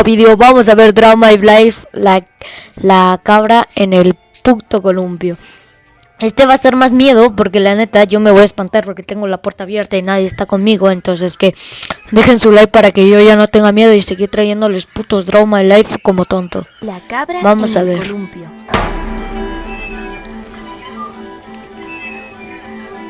nuevo vídeo. Vamos a ver Drama Life, la cabra en el puto columpio. Este va a ser más miedo porque la neta yo me voy a espantar porque tengo la puerta abierta y nadie está conmigo. Entonces que dejen su like para que yo ya no tenga miedo y seguir trayéndoles putos Drama Life como tonto. La cabra Vamos en a el ver. columpio.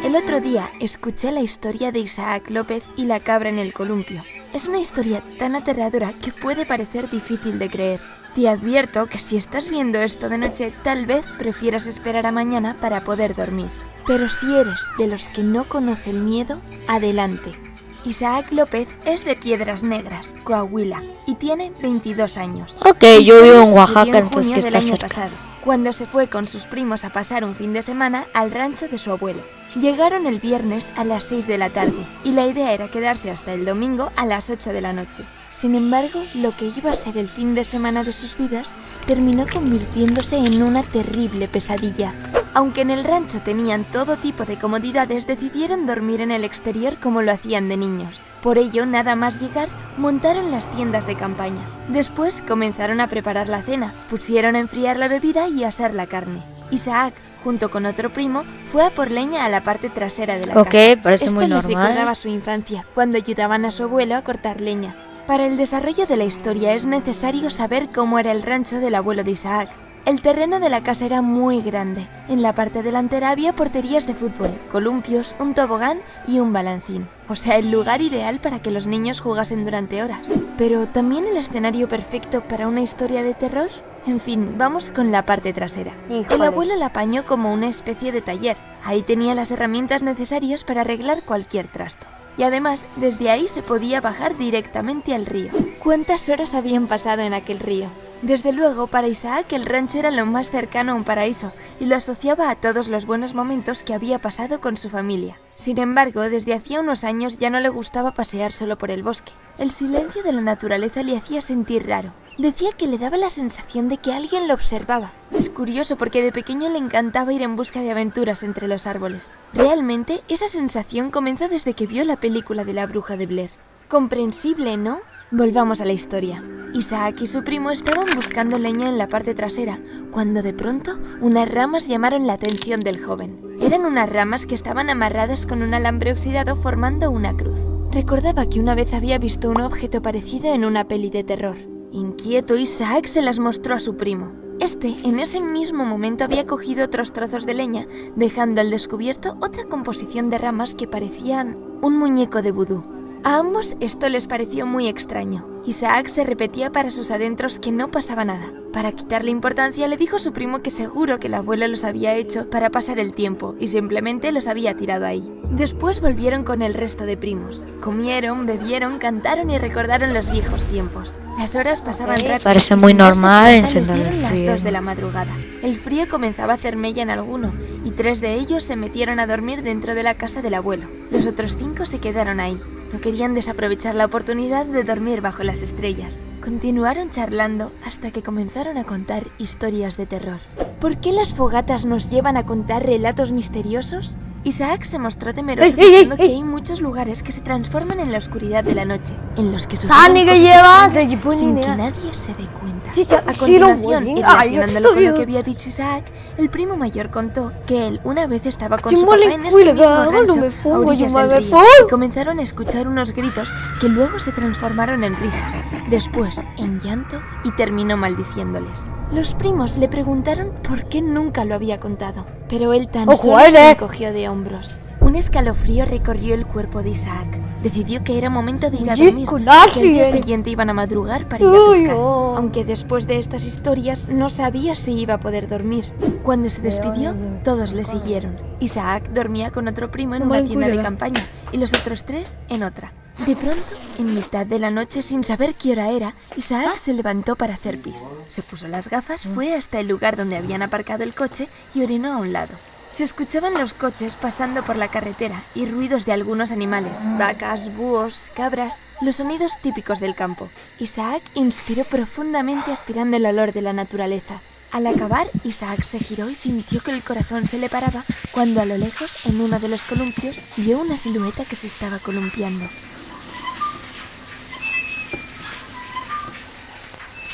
El otro día escuché la historia de Isaac López y la cabra en el columpio. Es una historia tan aterradora que puede parecer difícil de creer. Te advierto que si estás viendo esto de noche, tal vez prefieras esperar a mañana para poder dormir. Pero si eres de los que no conoce el miedo, adelante. Isaac López es de Piedras Negras, Coahuila, y tiene 22 años. Ok, yo vivo en Murió Oaxaca, en entonces junio que del está año cerca. pasado, cuando se fue con sus primos a pasar un fin de semana al rancho de su abuelo. Llegaron el viernes a las 6 de la tarde y la idea era quedarse hasta el domingo a las 8 de la noche. Sin embargo, lo que iba a ser el fin de semana de sus vidas terminó convirtiéndose en una terrible pesadilla. Aunque en el rancho tenían todo tipo de comodidades, decidieron dormir en el exterior como lo hacían de niños. Por ello, nada más llegar, montaron las tiendas de campaña. Después comenzaron a preparar la cena, pusieron a enfriar la bebida y a asar la carne. Isaac, junto con otro primo, fue a por leña a la parte trasera de la casa. Ok, parece Esto muy les normal. recordaba su infancia, cuando ayudaban a su abuelo a cortar leña. Para el desarrollo de la historia es necesario saber cómo era el rancho del abuelo de Isaac. El terreno de la casa era muy grande. En la parte delantera había porterías de fútbol, columpios, un tobogán y un balancín. O sea, el lugar ideal para que los niños jugasen durante horas. Pero ¿también el escenario perfecto para una historia de terror? En fin, vamos con la parte trasera. Híjole. El abuelo la apañó como una especie de taller. Ahí tenía las herramientas necesarias para arreglar cualquier trasto. Y además, desde ahí se podía bajar directamente al río. ¿Cuántas horas habían pasado en aquel río? Desde luego, para Isaac el rancho era lo más cercano a un paraíso y lo asociaba a todos los buenos momentos que había pasado con su familia. Sin embargo, desde hacía unos años ya no le gustaba pasear solo por el bosque. El silencio de la naturaleza le hacía sentir raro. Decía que le daba la sensación de que alguien lo observaba. Es curioso porque de pequeño le encantaba ir en busca de aventuras entre los árboles. Realmente, esa sensación comenzó desde que vio la película de la bruja de Blair. Comprensible, ¿no? Volvamos a la historia. Isaac y su primo estaban buscando leña en la parte trasera, cuando de pronto unas ramas llamaron la atención del joven. Eran unas ramas que estaban amarradas con un alambre oxidado formando una cruz. Recordaba que una vez había visto un objeto parecido en una peli de terror. Inquieto, Isaac se las mostró a su primo. Este, en ese mismo momento, había cogido otros trozos de leña, dejando al descubierto otra composición de ramas que parecían un muñeco de vudú. A ambos esto les pareció muy extraño. Isaac se repetía para sus adentros que no pasaba nada. Para quitarle importancia le dijo a su primo que seguro que el abuelo los había hecho para pasar el tiempo y simplemente los había tirado ahí. Después volvieron con el resto de primos. Comieron, bebieron, cantaron y recordaron los viejos tiempos. Las horas pasaban rápido. Parece y muy sin darse normal cuenta, les encender el dieron las frío. 2 de la madrugada. El frío comenzaba a hacer mella en alguno y 3 de ellos se metieron a dormir dentro de la casa del abuelo. Los otros 5 se quedaron ahí. No querían desaprovechar la oportunidad de dormir bajo las estrellas. Continuaron charlando hasta que comenzaron a contar historias de terror. ¿Por qué las fogatas nos llevan a contar relatos misteriosos? Isaac se mostró temeroso diciendo que hay muchos lugares que se transforman en la oscuridad de la noche, en los que suceden cosas extrañas sin que nadie se dé cuenta. A continuación, y relacionándolo con lo que había dicho Isaac, el primo mayor contó que él una vez estaba con su papá en ese mismo rancho a orillas del río y comenzaron a escuchar unos gritos que luego se transformaron en risas, después en llanto y terminó maldiciéndoles. Los primos le preguntaron por qué nunca lo había contado, pero él tan solo se encogió de hombros. Un escalofrío recorrió el cuerpo de Isaac. Decidió que era momento de ir a dormir, que al día siguiente iban a madrugar para ir a pescar. Aunque después de estas historias no sabía si iba a poder dormir. Cuando se despidió, todos le siguieron. Isaac dormía con otro primo en una tienda de campaña y los otros 3 en otra. De pronto, en mitad de la noche, sin saber qué hora era, Isaac se levantó para hacer pis. Se puso las gafas, fue hasta el lugar donde habían aparcado el coche y orinó a un lado. Se escuchaban los coches pasando por la carretera y ruidos de algunos animales, vacas, búhos, cabras, los sonidos típicos del campo. Isaac inspiró profundamente aspirando el olor de la naturaleza. Al acabar, Isaac se giró y sintió que el corazón se le paraba cuando a lo lejos, en uno de los columpios, vio una silueta que se estaba columpiando.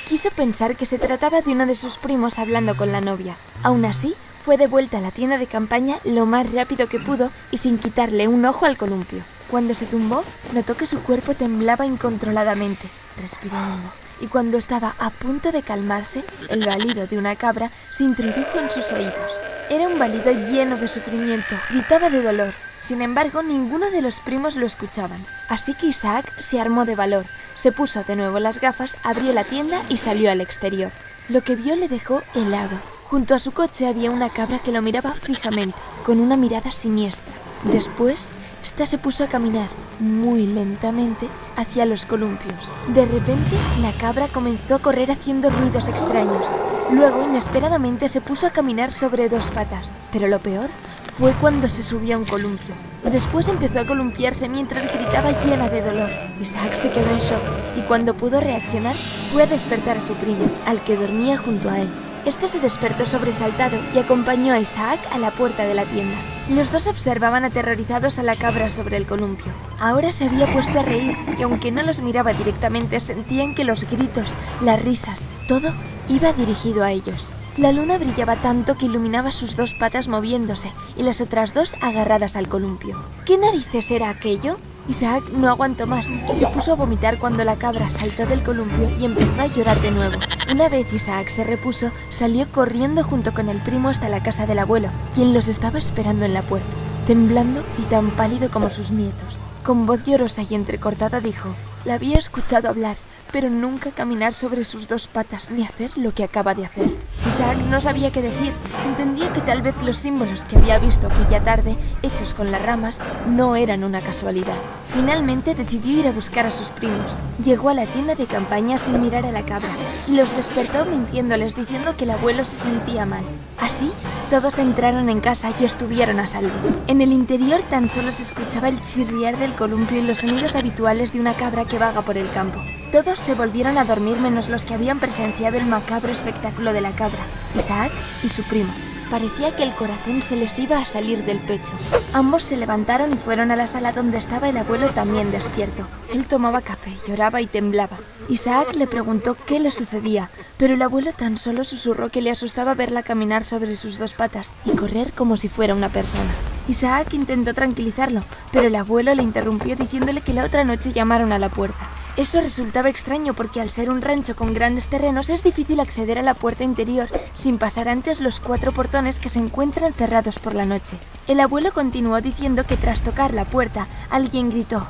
Quiso pensar que se trataba de uno de sus primos hablando con la novia. Aún así, fue de vuelta a la tienda de campaña lo más rápido que pudo y sin quitarle un ojo al columpio. Cuando se tumbó, notó que su cuerpo temblaba incontroladamente. Respiró hondo, y cuando estaba a punto de calmarse, el balido de una cabra se introdujo en sus oídos. Era un balido lleno de sufrimiento, gritaba de dolor. Sin embargo, ninguno de los primos lo escuchaban. Así que Isaac se armó de valor, se puso de nuevo las gafas, abrió la tienda y salió al exterior. Lo que vio le dejó helado. Junto a su coche había una cabra que lo miraba fijamente, con una mirada siniestra. Después, esta se puso a caminar, muy lentamente, hacia los columpios. De repente, la cabra comenzó a correr haciendo ruidos extraños. Luego, inesperadamente, se puso a caminar sobre dos patas. Pero lo peor fue cuando se subió a un columpio. Después empezó a columpiarse mientras gritaba llena de dolor. Isaac se quedó en shock y cuando pudo reaccionar, fue a despertar a su primo, al que dormía junto a él. Este se despertó sobresaltado y acompañó a Isaac a la puerta de la tienda. Los dos observaban aterrorizados a la cabra sobre el columpio. Ahora se había puesto a reír y aunque no los miraba directamente, sentían que los gritos, las risas, todo iba dirigido a ellos. La luna brillaba tanto que iluminaba sus dos patas moviéndose y las otras dos agarradas al columpio. ¿Qué narices era aquello? Isaac no aguantó más, se puso a vomitar cuando la cabra saltó del columpio y empezó a llorar de nuevo. Una vez Isaac se repuso, salió corriendo junto con el primo hasta la casa del abuelo, quien los estaba esperando en la puerta, temblando y tan pálido como sus nietos. Con voz llorosa y entrecortada dijo: la había escuchado hablar, pero nunca caminar sobre sus dos patas ni hacer lo que acaba de hacer. Isaac no sabía qué decir. Entendía que tal vez los símbolos que había visto aquella tarde, hechos con las ramas, no eran una casualidad. Finalmente decidió ir a buscar a sus primos. Llegó a la tienda de campaña sin mirar a la cabra y los despertó mintiéndoles diciendo que el abuelo se sentía mal. Así, todos entraron en casa y estuvieron a salvo. En el interior tan solo se escuchaba el chirriar del columpio y los sonidos habituales de una cabra que vaga por el campo. Todos se volvieron a dormir menos los que habían presenciado el macabro espectáculo de la cabra, Isaac y su primo. Parecía que el corazón se les iba a salir del pecho. Ambos se levantaron y fueron a la sala donde estaba el abuelo también despierto. Él tomaba café, lloraba y temblaba. Isaac le preguntó qué le sucedía, pero el abuelo tan solo susurró que le asustaba verla caminar sobre sus dos patas y correr como si fuera una persona. Isaac intentó tranquilizarlo, pero el abuelo le interrumpió diciéndole que la otra noche llamaron a la puerta. Eso resultaba extraño porque al ser un rancho con grandes terrenos es difícil acceder a la puerta interior sin pasar antes los 4 portones que se encuentran cerrados por la noche. El abuelo continuó diciendo que tras tocar la puerta, alguien gritó: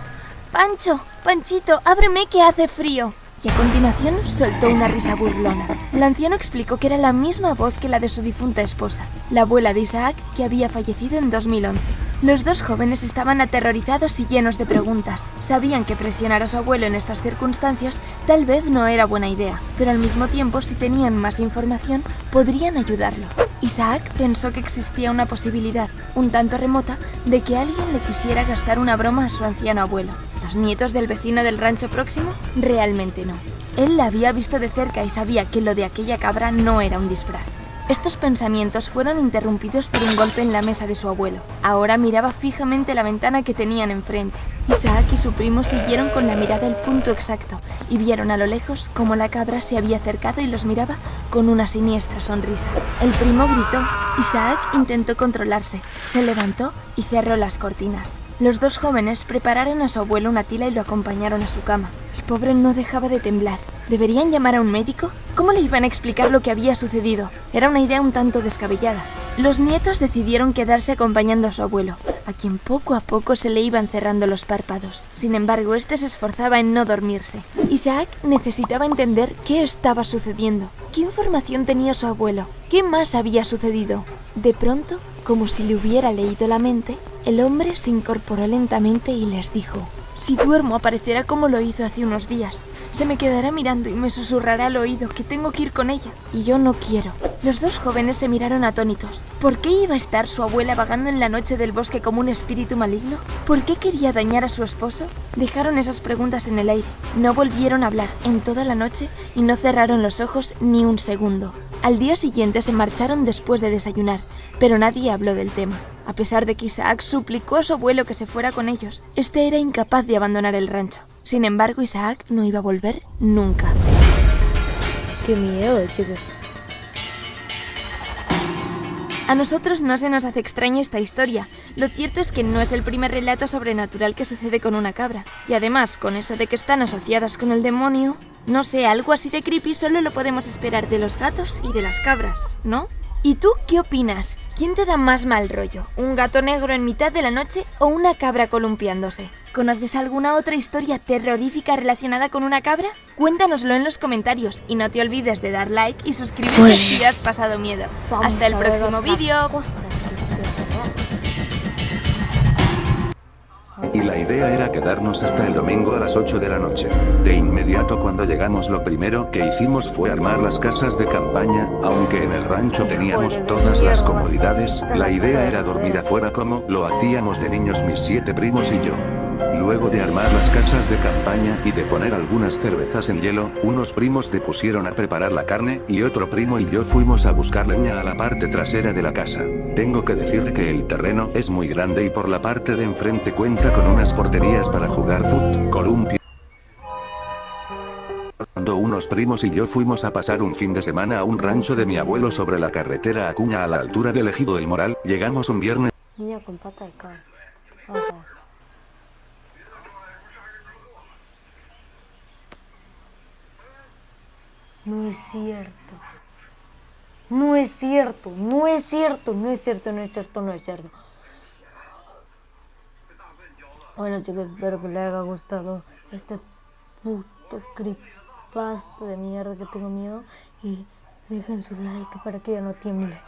«¡Pancho! ¡Panchito! ¡Ábreme que hace frío!». Y a continuación soltó una risa burlona. El anciano explicó que era la misma voz que la de su difunta esposa, la abuela de Isaac, que había fallecido en 2011. Los dos jóvenes estaban aterrorizados y llenos de preguntas. Sabían que presionar a su abuelo en estas circunstancias tal vez no era buena idea, pero al mismo tiempo, si tenían más información, podrían ayudarlo. Isaac pensó que existía una posibilidad, un tanto remota, de que alguien le quisiera gastar una broma a su anciano abuelo. ¿Los nietos del vecino del rancho próximo? Realmente no. Él la había visto de cerca y sabía que lo de aquella cabra no era un disfraz. Estos pensamientos fueron interrumpidos por un golpe en la mesa de su abuelo. Ahora miraba fijamente la ventana que tenían enfrente. Isaac y su primo siguieron con la mirada el punto exacto y vieron a lo lejos cómo la cabra se había acercado y los miraba con una siniestra sonrisa. El primo gritó. Isaac intentó controlarse, se levantó y cerró las cortinas. Los dos jóvenes prepararon a su abuelo una tila y lo acompañaron a su cama. El pobre no dejaba de temblar. ¿Deberían llamar a un médico? ¿Cómo le iban a explicar lo que había sucedido? Era una idea un tanto descabellada. Los nietos decidieron quedarse acompañando a su abuelo, a quien poco a poco se le iban cerrando los párpados. Sin embargo, este se esforzaba en no dormirse. Isaac necesitaba entender qué estaba sucediendo. ¿Qué información tenía su abuelo? ¿Qué más había sucedido? De pronto, como si le hubiera leído la mente, el hombre se incorporó lentamente y les dijo: «Si duermo aparecerá como lo hizo hace unos días. Se me quedará mirando y me susurrará al oído que tengo que ir con ella. Y yo no quiero». Los dos jóvenes se miraron atónitos. ¿Por qué iba a estar su abuela vagando en la noche del bosque como un espíritu maligno? ¿Por qué quería dañar a su esposo? Dejaron esas preguntas en el aire. No volvieron a hablar en toda la noche y no cerraron los ojos ni un segundo. Al día siguiente se marcharon después de desayunar, pero nadie habló del tema. A pesar de que Isaac suplicó a su abuelo que se fuera con ellos, este era incapaz de abandonar el rancho. Sin embargo, Isaac no iba a volver nunca. Qué miedo, chicos. A nosotros no se nos hace extraña esta historia. Lo cierto es que no es el primer relato sobrenatural que sucede con una cabra. Y además, con eso de que están asociadas con el demonio, no sé, algo así de creepy solo lo podemos esperar de los gatos y de las cabras, ¿no? ¿Y tú qué opinas? ¿Quién te da más mal rollo? ¿Un gato negro en mitad de la noche o una cabra columpiándose? ¿Conoces alguna otra historia terrorífica relacionada con una cabra? Cuéntanoslo en los comentarios y no te olvides de dar like y suscribirte si has pasado miedo. ¡Hasta el próximo vídeo! Y la idea era quedarnos hasta el domingo a las 8 de la noche. De inmediato cuando llegamos lo primero que hicimos fue armar las casas de campaña, aunque en el rancho teníamos todas las comodidades, la idea era dormir afuera como lo hacíamos de niños mis 7 primos y yo. Luego de armar las casas de campaña y de poner algunas cervezas en hielo, unos primos se pusieron a preparar la carne y otro primo y yo fuimos a buscar leña a la parte trasera de la casa. Tengo que decir que el terreno es muy grande y por la parte de enfrente cuenta con unas porterías para jugar fútbol, columpio. Cuando unos primos y yo fuimos a pasar un fin de semana a un rancho de mi abuelo sobre la carretera Acuña a la altura del Ejido del Moral, llegamos un viernes. Niña con pata de cabra. Vamos a ver. No es cierto. No es cierto. No es cierto. No es cierto. No es cierto. No es cierto. Bueno, chicos, espero que les haya gustado este puto creepypasta de mierda que tengo miedo. Y dejen su like para que ya no tiemble.